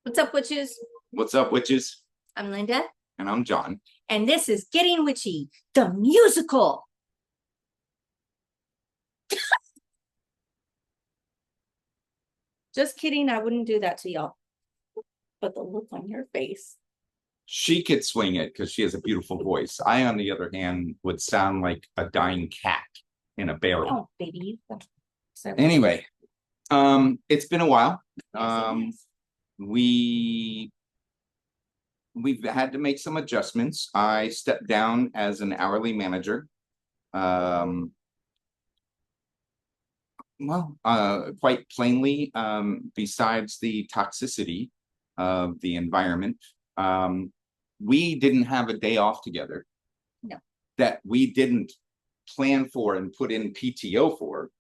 What's up, witches? What's up, witches? I'm Linda, And I'm John. and this is Getting Witchy, the musical. Just kidding, I wouldn't do that to y'all. But the look on your face. She could swing it because she has a beautiful voice. I, on the other hand, would sound like a dying cat in a barrel. Oh, baby. Anyway, it's been a while. Yes. We've had to make some adjustments. I stepped down as an hourly manager. Quite plainly, besides the toxicity of the environment, we didn't have a day off together. No. That we didn't plan for and put in PTO for.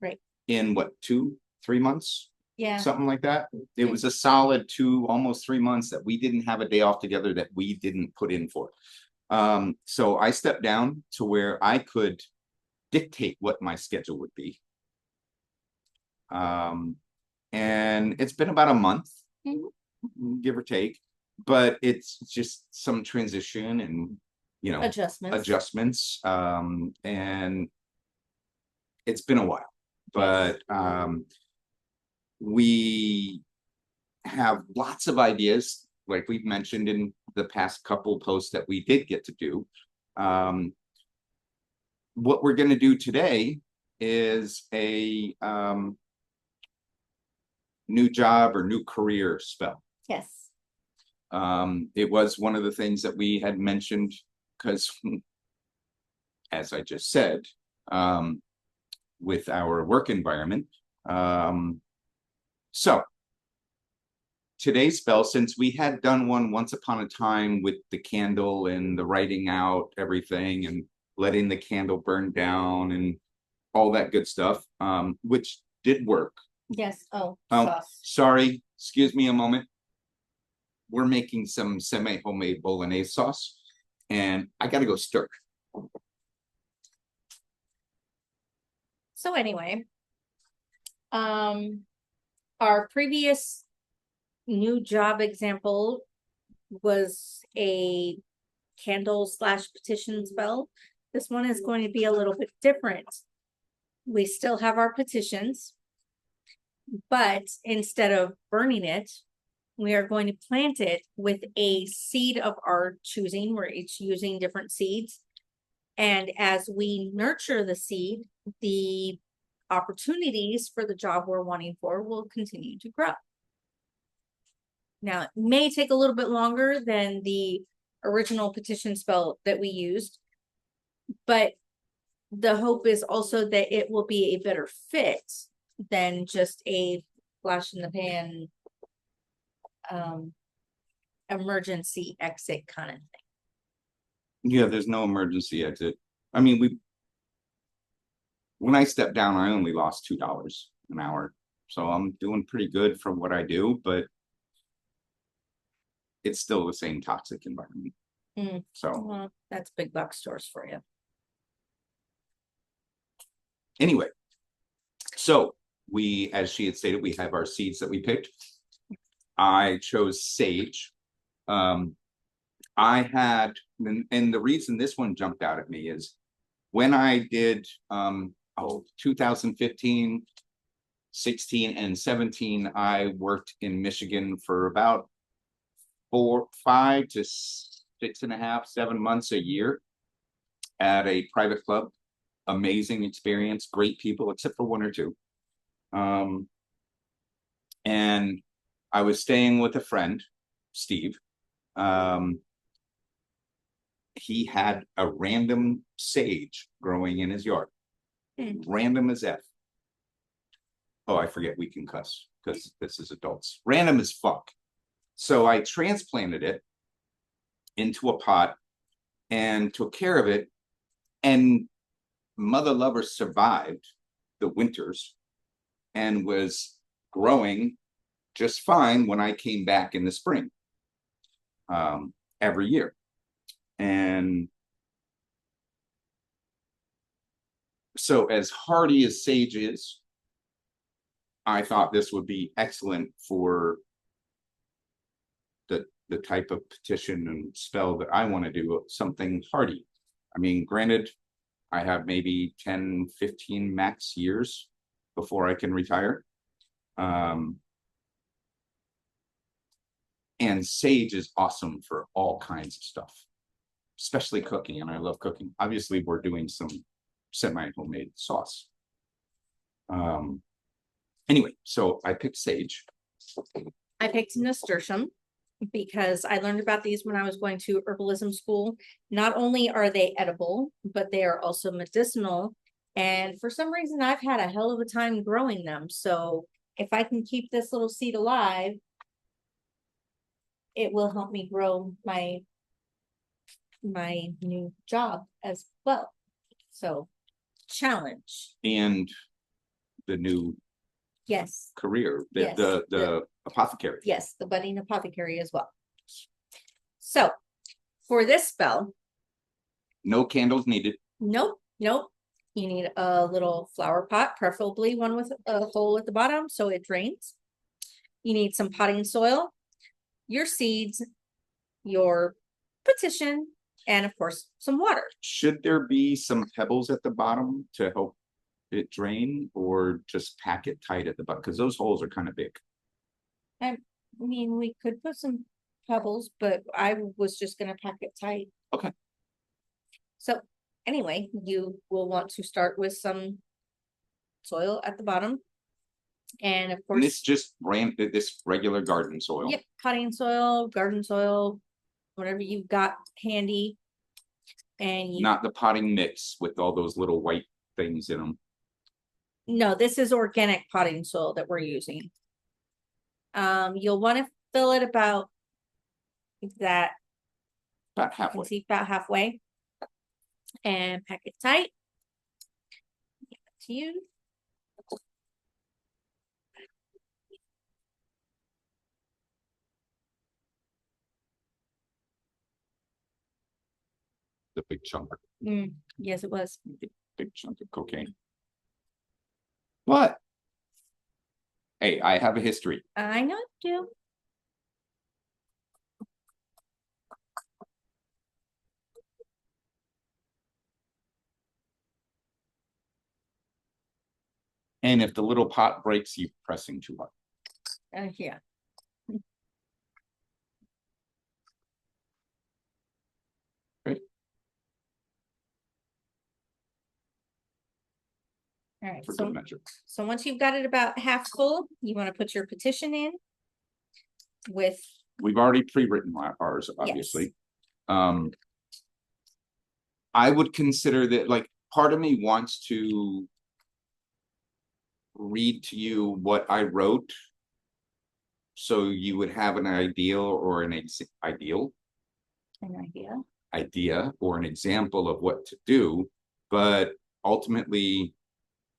Right. In what, 2-3 months? Yeah. Something like that. It was a solid 2, almost 3 months that we didn't have a day off together that we didn't put in for. So I stepped down to where I could dictate what my schedule would be. And it's been about a month, give or take, but it's just some transition and adjustments. And it's been a while, but we have lots of ideas, like we've mentioned in the past couple posts that we did get to do. What we're going to do today is a new job or new career spell. Yes. It was one of the things that we had mentioned because, as I just said, with our work environment. So today's spell, since we had done one once upon a time with the candle and the writing out everything and letting the candle burn down and all that good stuff, which did work. Yes. Oh, sorry. Excuse me a moment. We're making some semi-homemade bolognese sauce, and I got to go stir. So anyway, our previous new job example was a candle/petition spell. This one is going to be a little bit different. We still have our petitions, but instead of burning it, we are going to plant it with a seed of our choosing. We're each using different seeds. And as we nurture the seed, the opportunities for the job we're wanting for will continue to grow. Now, it may take a little bit longer than the original petition spell that we used, but the hope is also that it will be a better fit than just a flash in the pan emergency exit kind of thing. Yeah, there's no emergency exit. I mean, when I stepped down, I only lost $2 an hour. So I'm doing pretty good for what I do, but it's still the same toxic environment. So that's big box stores for you. Anyway, so we, as she had stated, we have our seeds that we picked. I chose sage. I had, and the reason this one jumped out at me is when I did 2015, 16, and 17, I worked in Michigan for about 5 to 6.5, 7 months a year at a private club. Amazing experience, great people, except for 1 or 2. And I was staying with a friend, Steve. He had a random sage growing in his yard. Random as F. Oh, I forget we can cuss because this is adults. Random as fuck. So I transplanted it into a pot and took care of it. And Mother Lover survived the winters and was growing just fine when I came back in the spring every year. And so as hardy as sage is, I thought this would be excellent for the type of petition and spell that I want to do, something hardy. I mean, granted, I have maybe 10, 15 max years before I can retire. And sage is awesome for all kinds of stuff, especially cooking, and I love cooking. Obviously, we're doing some semi-homemade sauce. Anyway, so I picked sage. I picked nasturtium because I learned about these when I was going to herbalism school. Not only are they edible, but they are also medicinal. And for some reason, I've had a hell of a time growing them. So if I can keep this little seed alive, it will help me grow my new job as well. So challenge. And the new Yes. career, Yes. the apothecary. Yes, the budding apothecary as well. So for this spell, no candles needed. Nope. You need a little flower pot, preferably one with a hole at the bottom so it drains. You need some potting soil, your seeds, your petition, and of course some water. Should there be some pebbles at the bottom to help it drain, or just pack it tight at the bottom? Because those holes are kind of big. I mean, we could put some pebbles, but I was just going to pack it tight. Okay. So anyway, you will want to start with some soil at the bottom. And of course, And this just ran this regular garden soil. Yep, potting soil, garden soil, whatever you've got handy. And you, not the potting mix with all those little white things in them. No, this is organic potting soil that we're using. You'll want to fill it about that. About halfway. See, about halfway. And pack it tight. Give it to you. The big chunk. Yes, it was. Big chunk of cocaine. What? Hey, I have a history. I know you do. And if the little pot breaks, you're pressing too hard. Yeah. Great. All right. For good measure. So once you've got it about half full, you want to put your petition in with. We've already pre-written ours, obviously. Yes. I would consider that, like, part of me wants to read to you what I wrote, so you would have an ideal or an idea or an example of what to do, but ultimately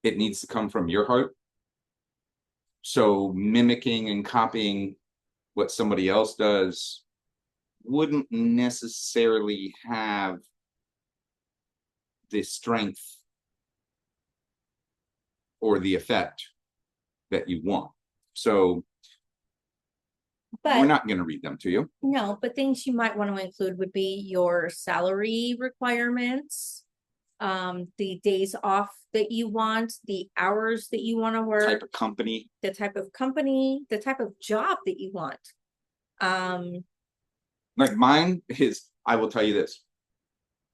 it needs to come from your heart. So mimicking and copying what somebody else does wouldn't necessarily have the strength or the effect that you want. So we're not going to read them to you. No, but things you might want to include would be your salary requirements, the days off that you want, the hours that you want to work, Type of company, the type of job that you want. like mine is, I will tell you this,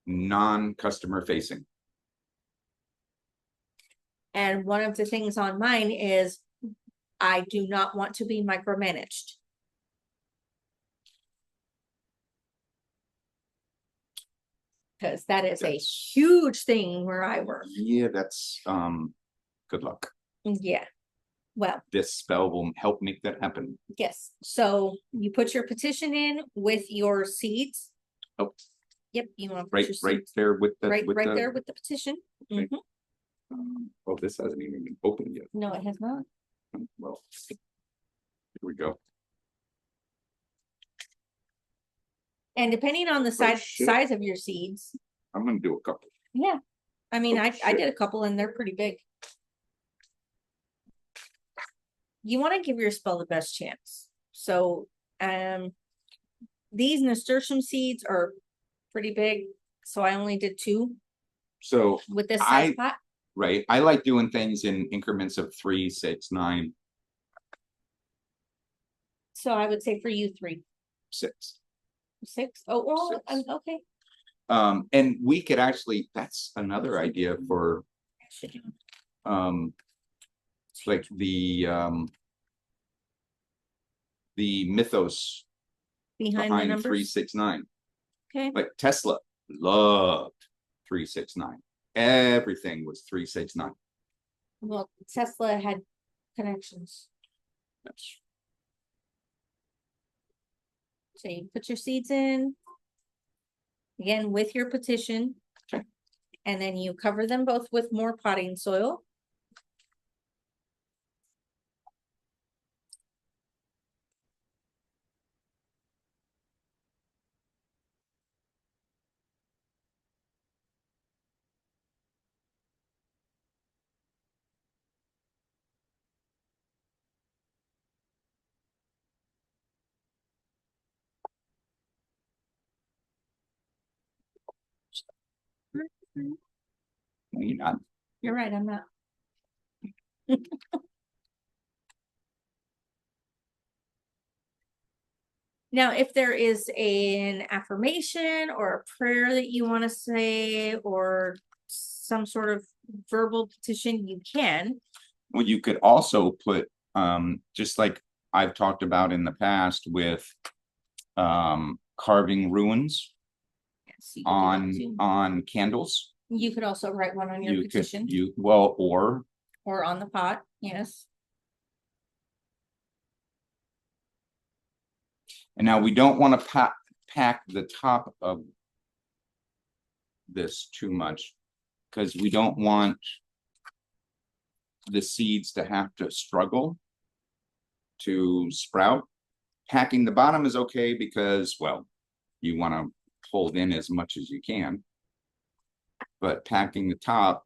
non-customer facing. And one of the things on mine is I do not want to be micromanaged. Because that is a huge thing where I work. Yeah, that's good luck. Yeah. Well, this spell will help make that happen. Yes. So you put your petition in with your seeds. Oh. Yep. You want to put right, your seeds right there with the right there with the petition. Okay. Well, this hasn't even been opened yet. No, it has not. Well, here we go. And depending on the size of your seeds, I'm gonna do a couple. Yeah. I mean, I did a couple and they're pretty big. You want to give your spell the best chance. So these nasturtium seeds are pretty big, so I only did 2 So, with this size I- pot. right, I like doing things in increments of 3, 6, 9, So I would say for you 3, 6. 6. Oh, well, 6. okay. And we could actually, that's another idea for, like the mythos Behind the behind numbers. 369. Okay. Like Tesla loved 369. Everything was 369. Well, Tesla had connections. That's So you put your seeds in. Again, with your petition. Okay. And then you cover them both with more potting soil. you're not. You're right, I'm not. Now, if there is an affirmation or a prayer that you want to say, or some sort of verbal petition, you can. Well, you could also put, just like I've talked about in the past with carving runes Yes, you can do that on too. candles. You could also write one on your You could petition or on the pot. Yes. and now we don't want to pack the top of this too much because we don't want the seeds to have to struggle to sprout. Packing the bottom is okay because, well, you want to hold in as much as you can, but packing the top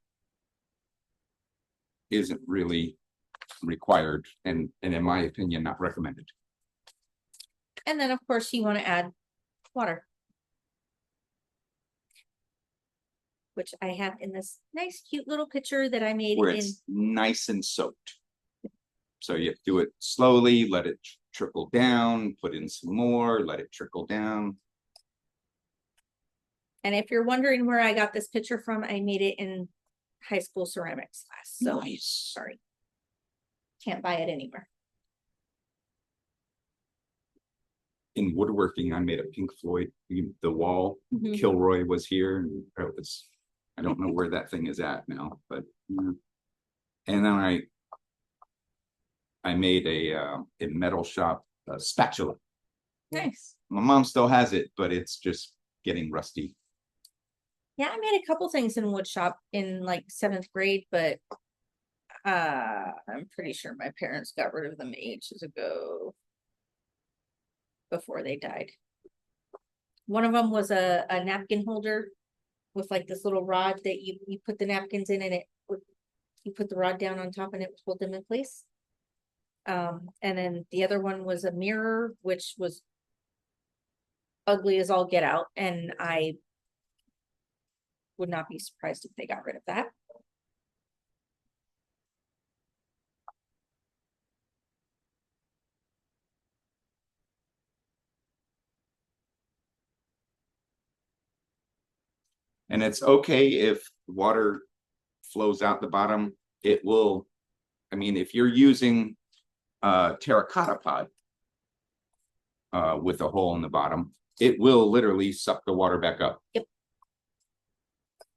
isn't really required and in my opinion not recommended. And then of course you want to add water, which I have in this nice cute little pitcher that I made Where in. it's nice and soaked. So you have to do it slowly, let it trickle down, put in some more, let it trickle down. And if you're wondering where I got this picture from, I made it in high school ceramics class. So Nice. sorry. Can't buy it anywhere. In woodworking, I made a Pink Floyd, the wall. Kilroy was here, and it was, I don't know where that thing is at now, but and then I made a metal shop spatula. Nice. My mom still has it, but it's just getting rusty. Yeah, I made a couple things in wood shop in like 7th grade, but I'm pretty sure my parents got rid of them ages ago. Before they died. One of them was a napkin holder with like this little rod that you put the napkins in, and it would, you put the rod down on top and it would hold them in place. And then the other one was a mirror, which was ugly as all get out, and I would not be surprised if they got rid of that. And it's okay if water flows out the bottom. It will, I mean, if you're using a terracotta pot with a hole in the bottom, it will literally suck the water back up. Yep.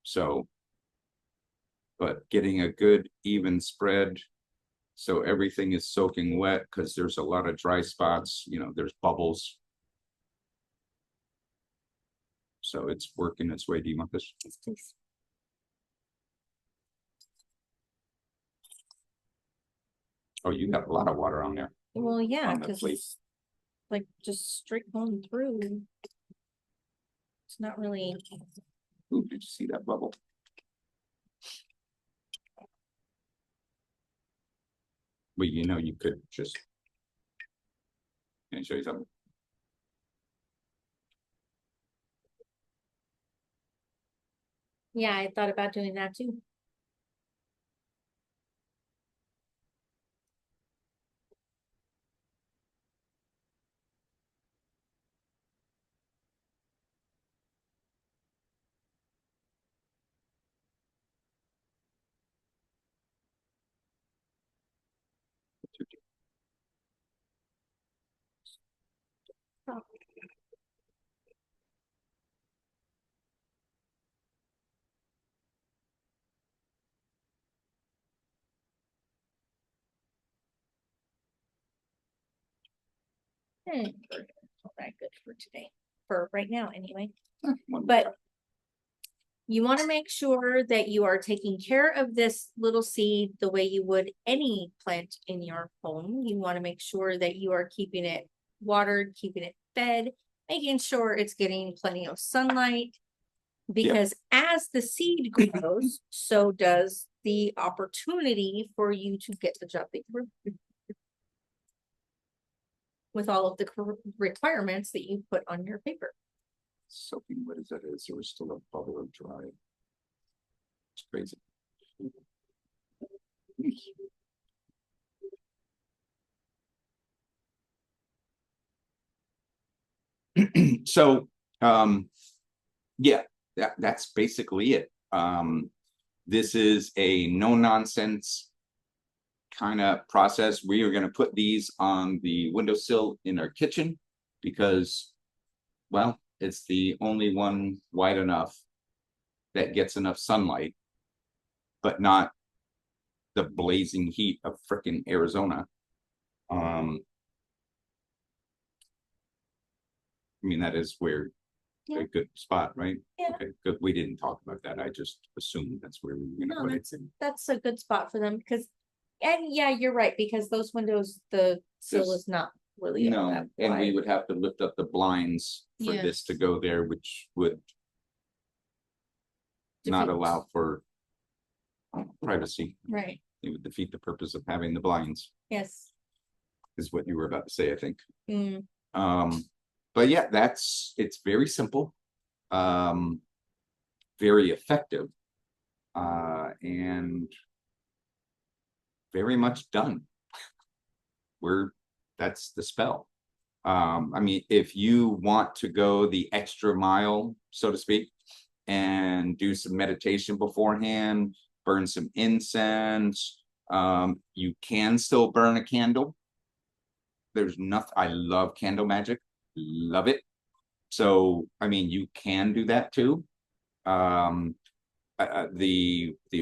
So, but getting a good even spread so everything is soaking wet, because there's a lot of dry spots, you know, there's bubbles. So it's working its way. Do you want this? Yes, please. Oh, you got a lot of water on there. Well, yeah, On the because plate. it's like just straight going through. It's not really. Ooh, did you see that bubble? Well, you know, you could just. Can I show you something? Yeah, I thought about doing that too. Oh. Not that good for today, for right now anyway. But you want to make sure that you are taking care of this little seed the way you would any plant in your home. You want to make sure that you are keeping it watered, keeping it fed, making sure it's getting plenty of sunlight. Because as the seed grows, so does the opportunity for you to get the job that you were with all of the requirements that you put on your paper. Soaking wet as that is, there was still a bubble of dry. It's crazy. So, yeah, that's basically it. This is a no nonsense kind of process. We are going to put these on the windowsill in our kitchen because, well, it's the only one wide enough that gets enough sunlight, but not the blazing heat of frickin' Arizona. I mean, that is where a good spot, right? Yeah. Okay, good. We didn't talk about that. I just assumed that's where we were gonna put it. That's a good spot for them because, and yeah, you're right, because those windows, the sill is not really all No, that and we wide. would have to lift up the blinds for this to go there, which would not allow for privacy. Right. It would defeat the purpose of having the blinds, Yes. is what you were about to say, I think. Mm. But yeah, it's very simple, very effective, and very much done. That's the spell. I mean, if you want to go the extra mile, so to speak, and do some meditation beforehand, burn some incense, you can still burn a candle. There's nothing, I love candle magic, love it. So, I mean, you can do that too. The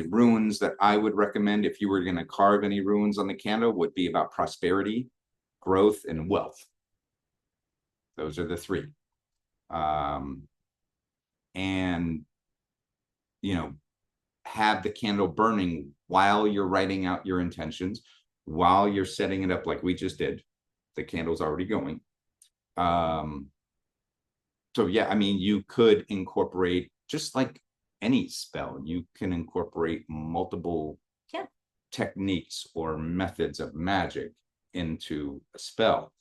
runes that I would recommend if you were going to carve any runes on the candle would be about prosperity, growth, and wealth. Those are the three. And you know, have the candle burning while you're writing out your intentions, while you're setting it up like we just did. The candle's already going. So yeah, I mean, you could incorporate, just like any spell, you can incorporate multiple techniques or methods of magic into a spell.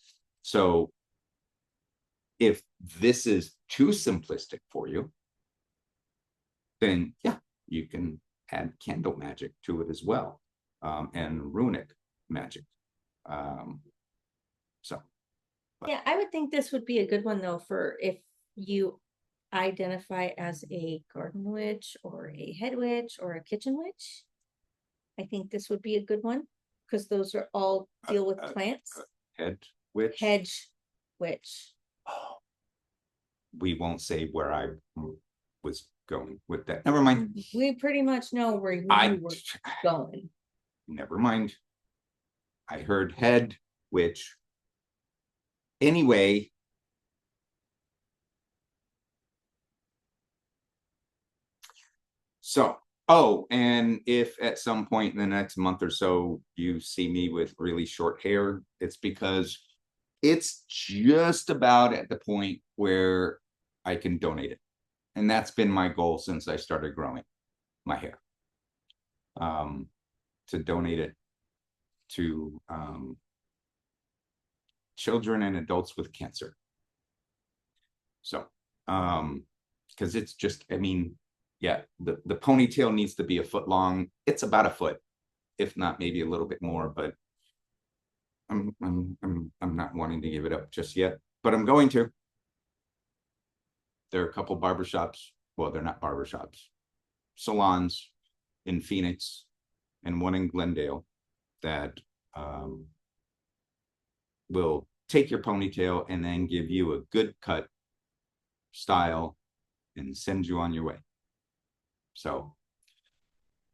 So if this is too simplistic for you, then yeah, you can add candle magic to it as well, and runic magic. So yeah, I would think this would be a good one though for if you identify as a garden witch or a head witch or a kitchen witch. I think this would be a good one because those are all deal with plants. Head witch. Hedge witch. Oh, we won't say where I was going with that. Never mind. We pretty much know where you were going. Never mind. I heard head witch. Anyway. So, oh, and if at some point in the next month or so you see me with really short hair, it's because it's just about at the point where I can donate it. And that's been my goal since I started growing my hair. To donate it to children and adults with cancer. So, because it's just, I mean, yeah, the ponytail needs to be a foot long. It's about a foot, if not maybe a little bit more, but I'm not wanting to give it up just yet, but I'm going to. There are a couple barbershops. Well, they're not barbershops, salons in Phoenix and one in Glendale that will take your ponytail and then give you a good cut style and send you on your way. So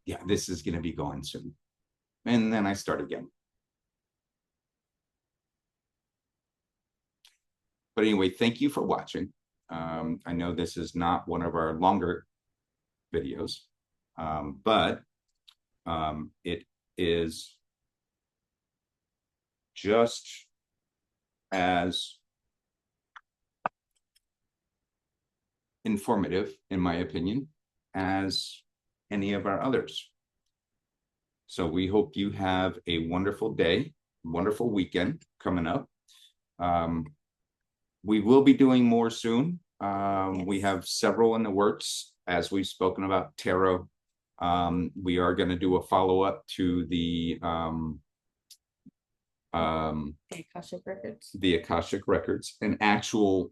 yeah, this is going to be going soon. And then I start again. But anyway, thank you for watching. I know this is not one of our longer videos, but it is just as informative, in my opinion, as any of our others. So we hope you have a wonderful day, wonderful weekend coming up. We will be doing more soon. Yes. We have several in the works, as we've spoken about tarot. We are going to do a follow-up to the Akashic Records. The Akashic Records, an actual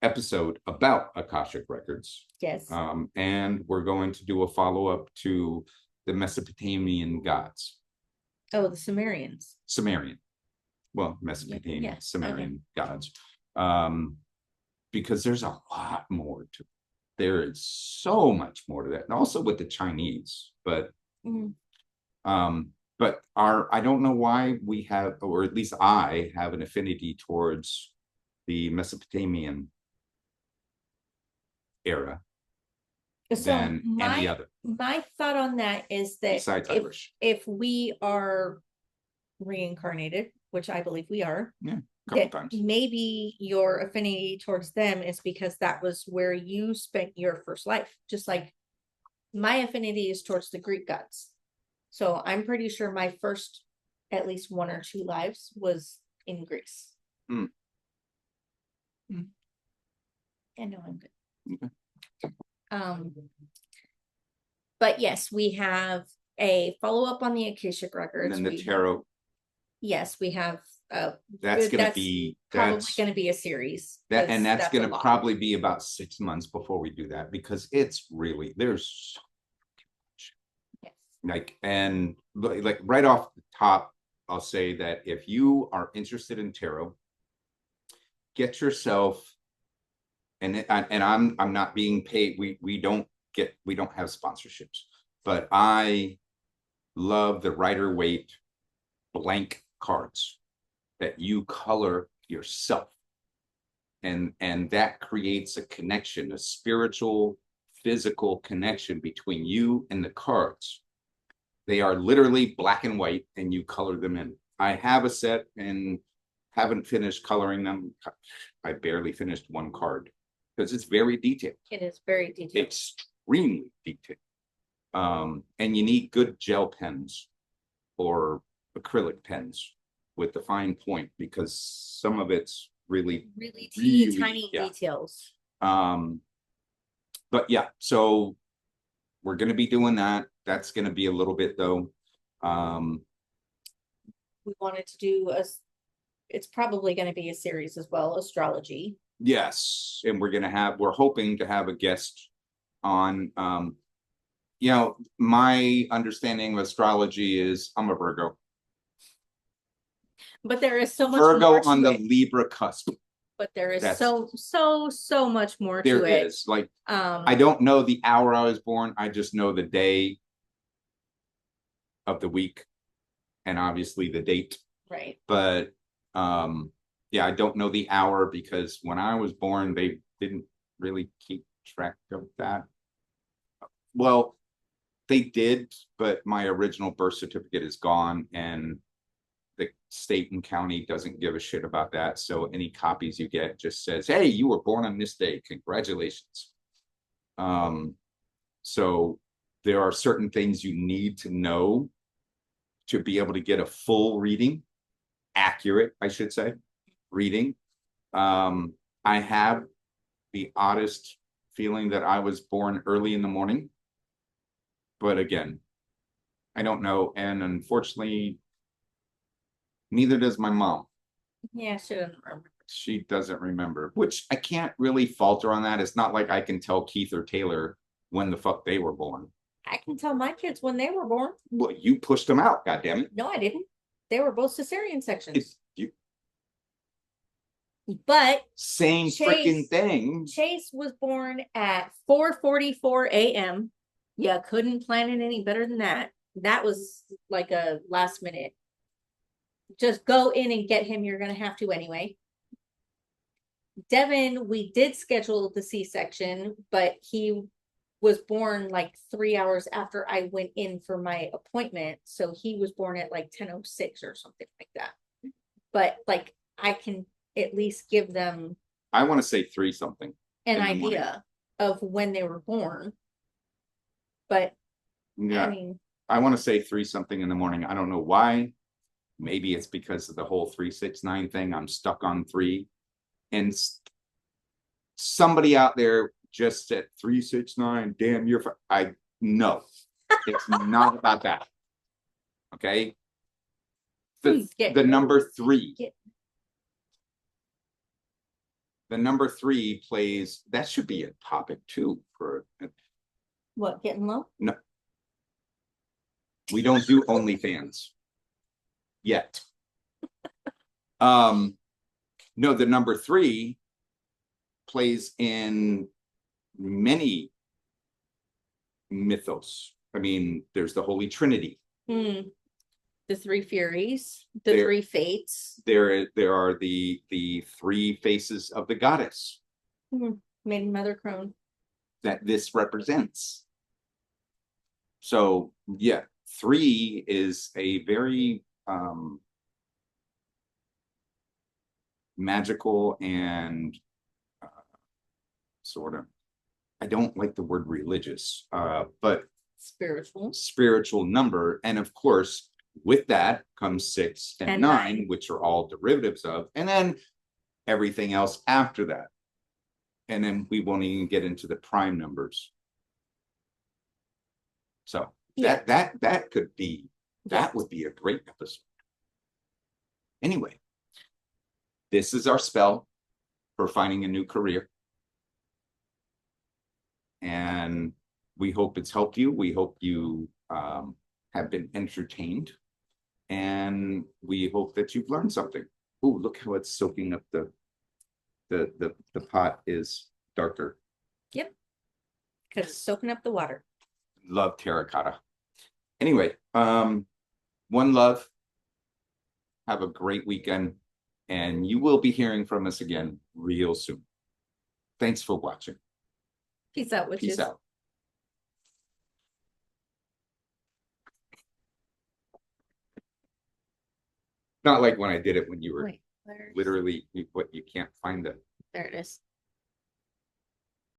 episode about Akashic Records. Yes. And we're going to do a follow-up to the Mesopotamian gods. Oh, the Sumerians. Sumerian. Well, Mesopotamian, yeah. Sumerian gods. Because there's a lot more to it. There is so much more to that. And also with the Chinese, but I don't know why we have, or at least I have an affinity towards the Mesopotamian era than any other. My thought on that is that besides Irish, if we are reincarnated, which I believe we are, yeah, a couple times, maybe your affinity towards them is because that was where you spent your first life. Just like my affinity is towards the Greek gods. So I'm pretty sure my first at least 1 or 2 lives was in Greece. Yeah, no, I'm good. Okay. But yes, we have a follow-up on the Akashic Records. And then the tarot. Yes, we have that's going to be probably going to be a series. That's going to probably be about 6 months before we do that, because it's really, there's so much. Yes. Like right off the top, I'll say that if you are interested in tarot, get yourself, and I'm not being paid. We don't have sponsorships, but I love the Rider-Waite blank cards that you color yourself, and that creates a connection, a spiritual, physical connection between you and the cards. They are literally black and white, and you color them in. I have a set and haven't finished coloring them. I barely finished one card because it's very detailed. It is very detailed. Extremely detailed. And you need good gel pens or acrylic pens with the fine point, because some of it's really tiny details. But yeah, so we're going to be doing that. That's going to be a little bit though. We wanted to do it's probably going to be a series as well, astrology. Yes, and we're hoping to have a guest on. My understanding of astrology is I'm a Virgo. But there is so much Virgo on the Libra cusp. But there is so much more to it. There is. Like, I don't know the hour I was born. I just know the day of the week and obviously the date. Right. But yeah, I don't know the hour because when I was born, they didn't really keep track of that. Well, they did, but my original birth certificate is gone, and the state and county doesn't give a shit about that. So any copies you get just says, hey, you were born on this day. Congratulations. So there are certain things you need to know to be able to get a full reading, accurate, I should say, reading. I have the oddest feeling that I was born early in the morning. But again, I don't know. And unfortunately, neither does my mom. Yeah, she doesn't remember. She doesn't remember, which I can't really falter on that. It's not like I can tell Keith or Taylor when the fuck they were born. I can tell my kids when they were born. Well, you pushed them out, goddammit. No, I didn't. They were both cesarean sections. It's you. But Same freaking thing. Chase was born at 4:44 a.m. Yeah, couldn't plan it any better than that. That was like a last minute. Just go in and get him. You're gonna have to anyway. Devin, we did schedule the C-section, but he was born like 3 hours after I went in for my appointment. So he was born at like 10:06 or something like that. But like I can at least give them I want to say 3 something. an idea of when they were born. But yeah, I mean, I want to say 3 something in the morning. I don't know why. Maybe it's because of the whole 369 thing. I'm stuck on 3. And somebody out there just said 369. Damn, I know it's not about that. Okay. The number 3. The number 3 plays. That should be a topic too for what, getting low? No. We don't do OnlyFans yet. No, the number 3 plays in many mythos. I mean, there's the Holy Trinity. The 3 Furies, the 3 Fates. There are the 3 faces of the goddess. Maiden, Mother, Crone. That this represents. So yeah, 3 is a very magical and sort of, I don't like the word religious, but spiritual number. And of course, with that comes 6 and 9, which are all derivatives of, and then everything else after that. And then we won't even get into the prime numbers. So yeah. that could be, that would be a great episode. Anyway, this is our spell for finding a new career. And we hope it's helped you. We hope you have been entertained. And we hope that you've learned something. Oh, look how it's soaking up the pot is darker. Yep. Because it's soaking up the water. Love terracotta. Anyway, one love. Have a great weekend. And you will be hearing from us again real soon. Thanks for watching. Peace out, witches. Peace out. Not like when I did it when you were literally, what, you can't find it. There it is.